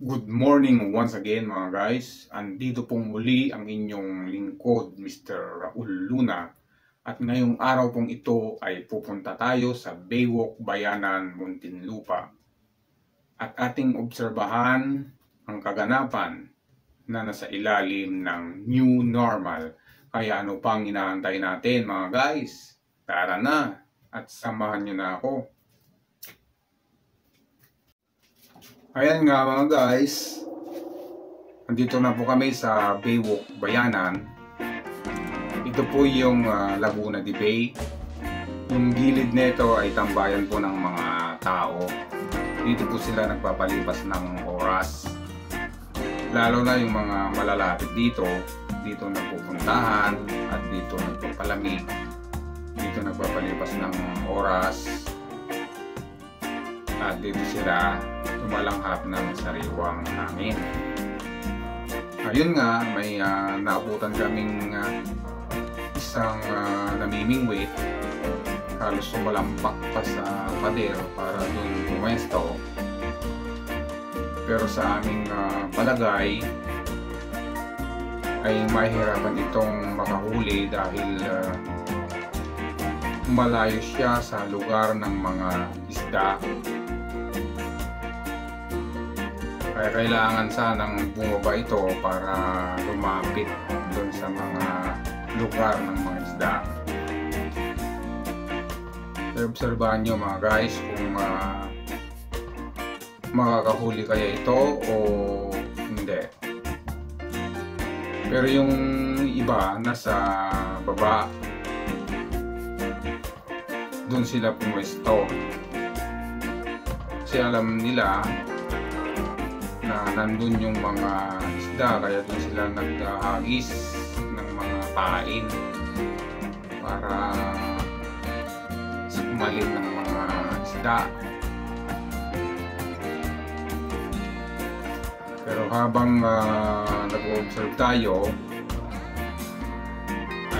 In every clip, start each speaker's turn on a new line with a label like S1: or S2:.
S1: Good morning once again mga guys. Andito pong muli ang inyong lingkod, Mr. Raul Luna. At ngayong araw pong ito ay pupunta tayo sa Baywalk Bayanan, Muntinlupa. At ating obserbahan ang kaganapan na nasa ilalim ng new normal. Kaya ano pang inaantay natin mga guys? Tara na at samahan nyo na ako. Ayan nga mga guys, andito na po kami sa Baywalk Bayanan. Ito po yung Laguna de Bay. Yung gilid nito ay tambayan po ng mga tao. Dito po sila nagpapalipas ng oras. Lalo na yung mga malalapit dito nagpupuntahan at dito nagpapalamig. Dito nagpapalipas ng oras. At dito sila tumalanghap ng sariwang hangin. Ayun nga, may naabutan kaming isang namimingwit. Halos sumalampak pa sa pader para doon pumesto. Pero sa aming palagay ay mahirapan itong makahuli dahil malayo siya sa lugar ng mga isda. Kaya kailangan sanang bumaba ito para lumapit doon sa mga lugar ng mga isda. So, obserbahan nyo mga guys kung makakahuli kaya ito o hindi. Pero yung iba nasa baba, doon sila pumwesto. Kasi alam nila na nandun yung mga isda, kaya doon sila naghahagis ng mga pain para sumalin ng mga isda. Pero habang nag-observe tayo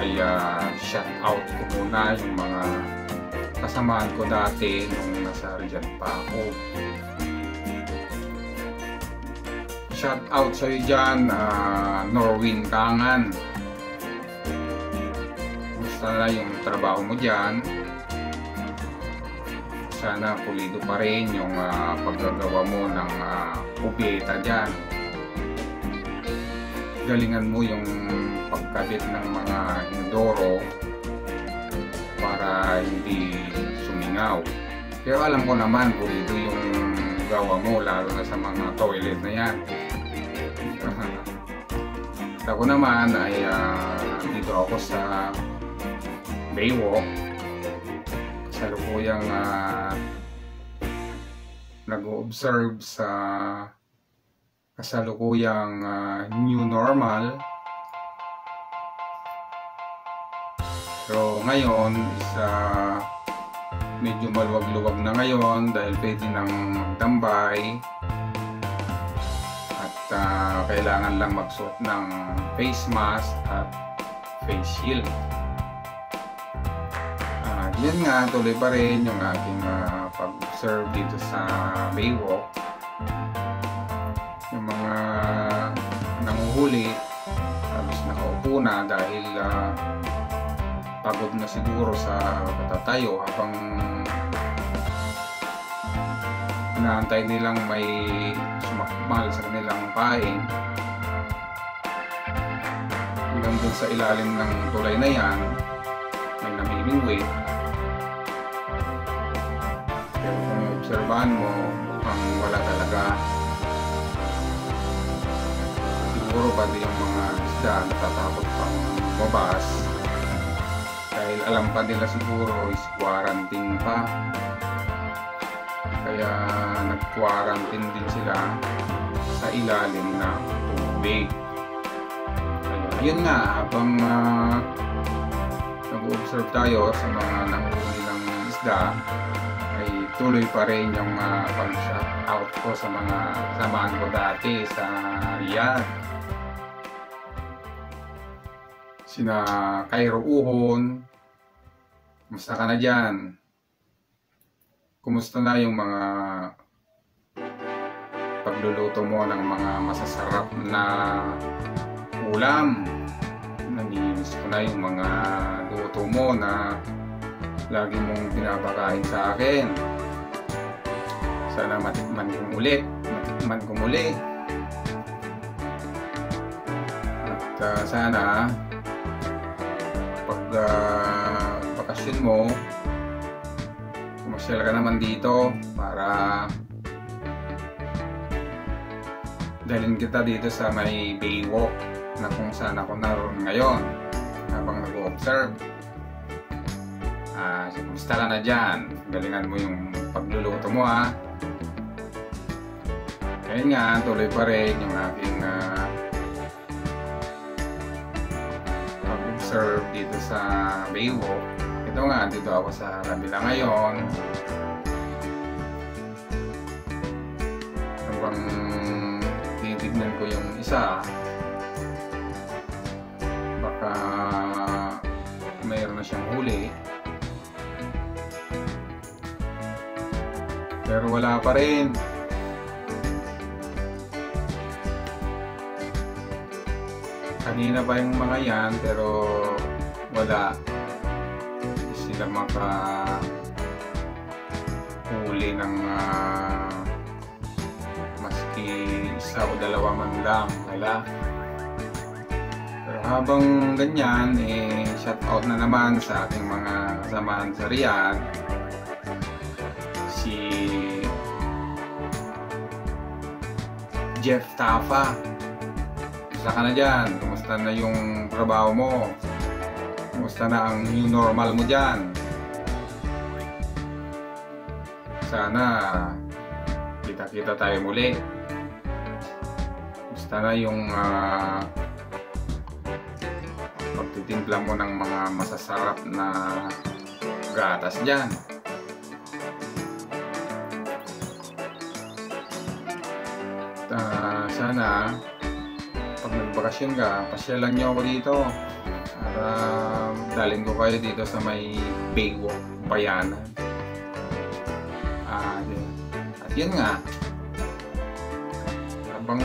S1: ay shout out ko muna yung mga kasamahan ko dati nung nasa Rizal pa ako. Shout out sa iyo dyan, Norwin Kangan. Gusto na yung trabaho mo dyan. Sana pulido pa rin yung paggagawa mo ng kubeta dyan. Galingan mo yung pagkabit ng mga indoro para hindi sumingaw. Pero alam ko naman pulido yung gawa mo, lalo na sa mga toilet na yan. Ako naman ay dito ako sa Baywalk. Kasalukuyang nag-observe sa kasalukuyang new normal. So ngayon is medyo maluwag-luwag na ngayon dahil pwede nang magtambay. Kailangan lang magsuot ng face mask at face shield. Yan nga, tuloy pa rin yung aking pag-observe dito sa Baywalk. Yung mga nanguhuli halos nakaupo na dahil pagod na siguro sa katatayo habang inaantay nilang may sumakmal sa kanilang pain. Hanggang dun sa ilalim ng tulay na yan may namimingwit. Pero kung obserbahan mo, mukhang wala talaga. Siguro pati yung mga isda natatakot pang mabas dahil alam pa nila siguro is quarantine pa. Kaya nag-quarantine din sila sa ilalim ng tubig. Yun nga, habang nag-observe tayo sa mga nanghuli ng isda, ay tuloy pa rin yung pag-shout out ko sa mga samahan ko dati sa Riyadh. Sina Cairo Uhon, kumusta ka na dyan? Kumusta na yung mga pagluluto mo ng mga masasarap na ulam. Namimiss ko na yung mga luto mo na lagi mong pinapakain sa akin. Sana matikman ko muli. At sana pag bakasyon mo, pumasyal ka naman dito para dalhin kita dito sa may Baywalk na kung saan ako naroon ngayon habang nag-o-observe. Kumusta ka na dyan? Galingan mo yung pagluluto mo, ha. Kaya nga, tuloy pa rin yung aking pag-observe dito sa Baywalk. Ito nga, dito ako sa kabila ngayon. Habang titignan ko yung isa, baka mayroon na siyang huli. Pero wala pa rin. Kanina pa yung mga yan, pero wala. Hindi sila makahuli ng maski isa o dalawa man lang. Wala. Pero habang ganyan, shout out na naman sa ating mga kasamahan sa Riyadh. Si Jeff Tafa, kumusta ka na dyan? Kumusta na yung trabaho mo? Kumusta na ang new normal mo dyan? Sana kita-kita tayo muli. Kumusta na yung pagtitimpla mo ng mga masasarap na gatas dyan? Sana pag nagbakasyon ka, pasyalan nyo ako dito para dalhin ko kayo dito sa may Baywalk, Bayanan. At yun nga, habang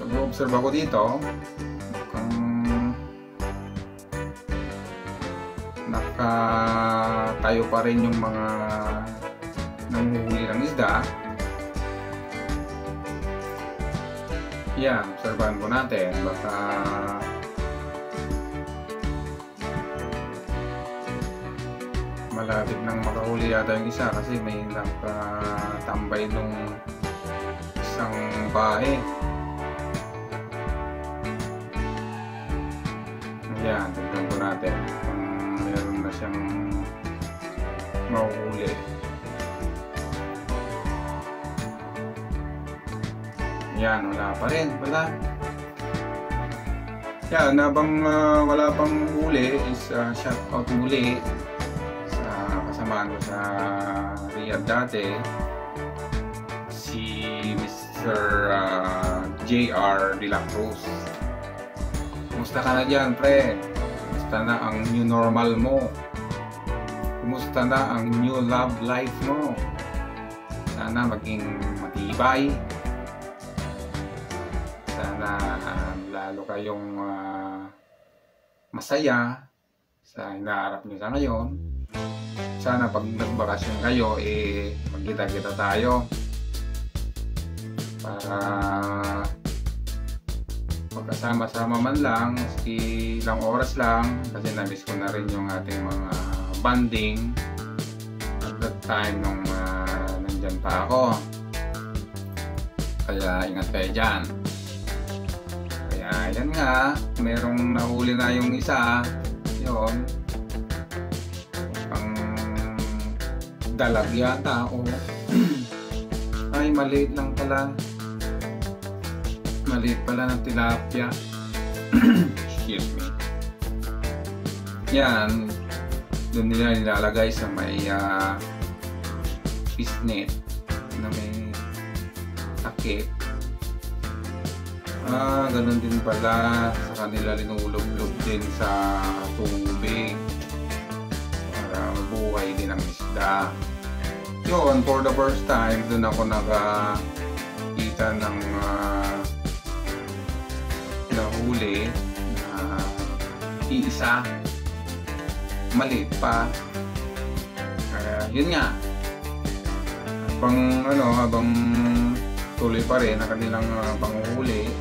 S1: nag-observe ako dito, nakatayo pa rin yung mga nanguhuli ng isda. Yan, obserbahan po natin. Baka malapit nang makahuli yata yung isa kasi may nakatambay nung isang bae. Yan, tignan po natin kung meron na siyang mahuhuli. Yan, wala pa rin. Wala. Yan, habang wala pang huli is shout out muli sa kasamahan ko sa Riyadh dati, si Mr. JR De La Cruz. Kumusta ka na dyan, pre? Kumusta na ang new normal mo? Kumusta na ang new love life mo? Sana maging matibay. Sana lalo kayong masaya sa hinaharap nyo sa ngayon. Sana pag nagbakasyon kayo, magkita-kita tayo para magkasama-sama man lang, maski ilang oras lang, kasi na-miss ko na rin yung ating mga bonding at that time nung nandyan pa ako. Kaya ingat kayo dyan. Ayan nga, merong nahuli na yung isa. Yun. Pang dalag yata o ay maliit lang pala. Maliit pala ng tilapia. Excuse me. Yan. Doon nila nilalagay sa may fish net na may takip. Ganun din pala sa kanila, linulog-log din sa tubig para mabuhay din ang isda. Yun, for the first time, dun ako sila ng nahuli na iisa, maliit pa. Yun nga, habang tuloy pa rin ang kanilang panguhuli,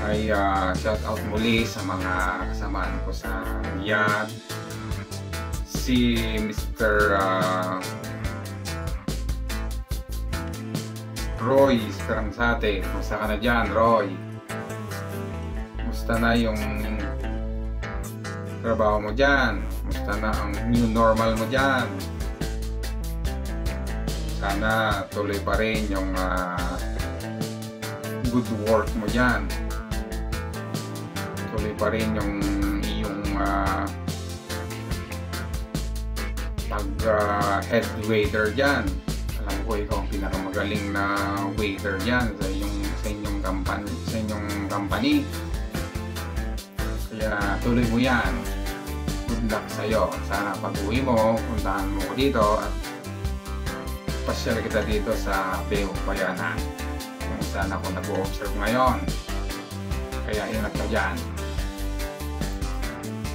S1: ay shout out muli sa mga kasamaan ko sa Riyadh, si Mr. Roy Strangsate. Kumusta ka na dyan, Roy? Kumusta na yung trabaho mo dyan? Kumusta na ang new normal mo dyan? Sana tuloy pa rin yung good work mo dyan. Tuloy pa rin yung iyong head waiter dyan. Alam ko ikaw ang pinakamagaling na waiter dyan sa inyong company. Kaya tuloy mo yan. Good luck sa'yo. Sana pag-uwi mo, puntahan mo ko dito at pasyal kita dito sa Baywalk Bayanan kung saan ako nag-o-observe ngayon. Kaya ingat ka dyan.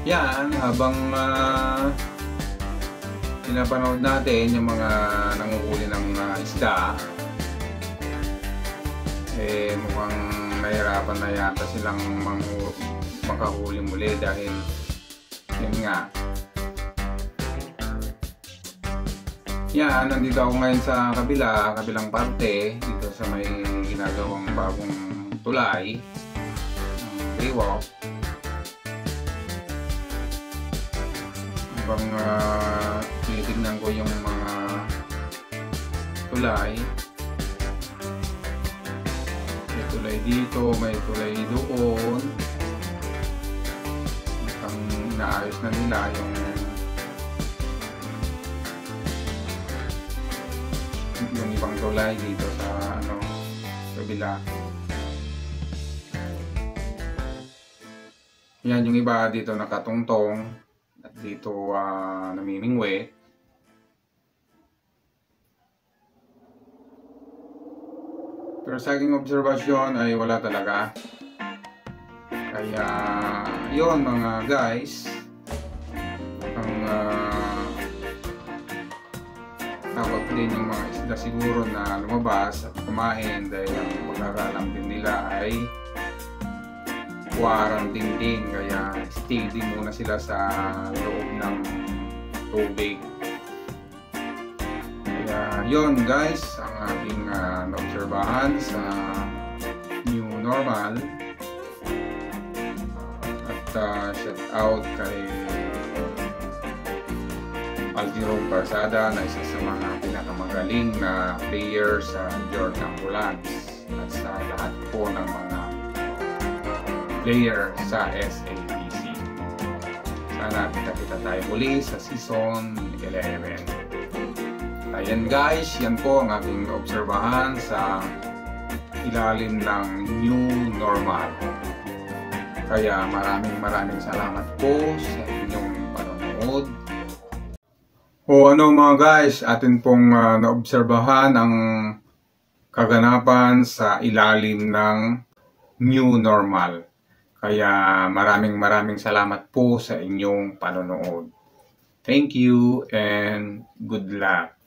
S1: Yan, habang pinapanood natin yung mga nanguhuli ng isda, mukhang nahirapan na yata silang makahuli muli dahil yun nga. Yan, nandito ako ngayon sa kabilang parte, dito sa may ginagawang bagong tulay ng Baywalk. Habang tinitignan ko yung mga tulay. May tulay dito, may tulay doon. Ang naayos na nila yung ibang tulay dito sa kabila. Yan, yung iba dito nakatungtong at dito namimingwit. Pero sa aking obserbasyon ay wala talaga. Kaya yun mga guys, ang takot din yung mga isda siguro na lumabas at kumain dahil ang pagkakalam din nila ay quarantine din, kaya stay din muna sila sa loob ng tubig. Kaya yun guys, ang aking naobserbahan sa new normal. At shout out kay Aldirong Barsada na isa sa mga pinakamagaling na player sa Jordan Ambulance at sa lahat po ng mga player sa SABC. Sana kita-kita tayo muli sa season 11. Ayan guys, yan po ang aking obserbahan sa ilalim ng new normal. Kaya maraming salamat po sa inyong panonood. O mga guys, atin pong naobserbahan ang kaganapan sa ilalim ng new normal. Kaya maraming salamat po sa inyong panonood. Thank you and good luck.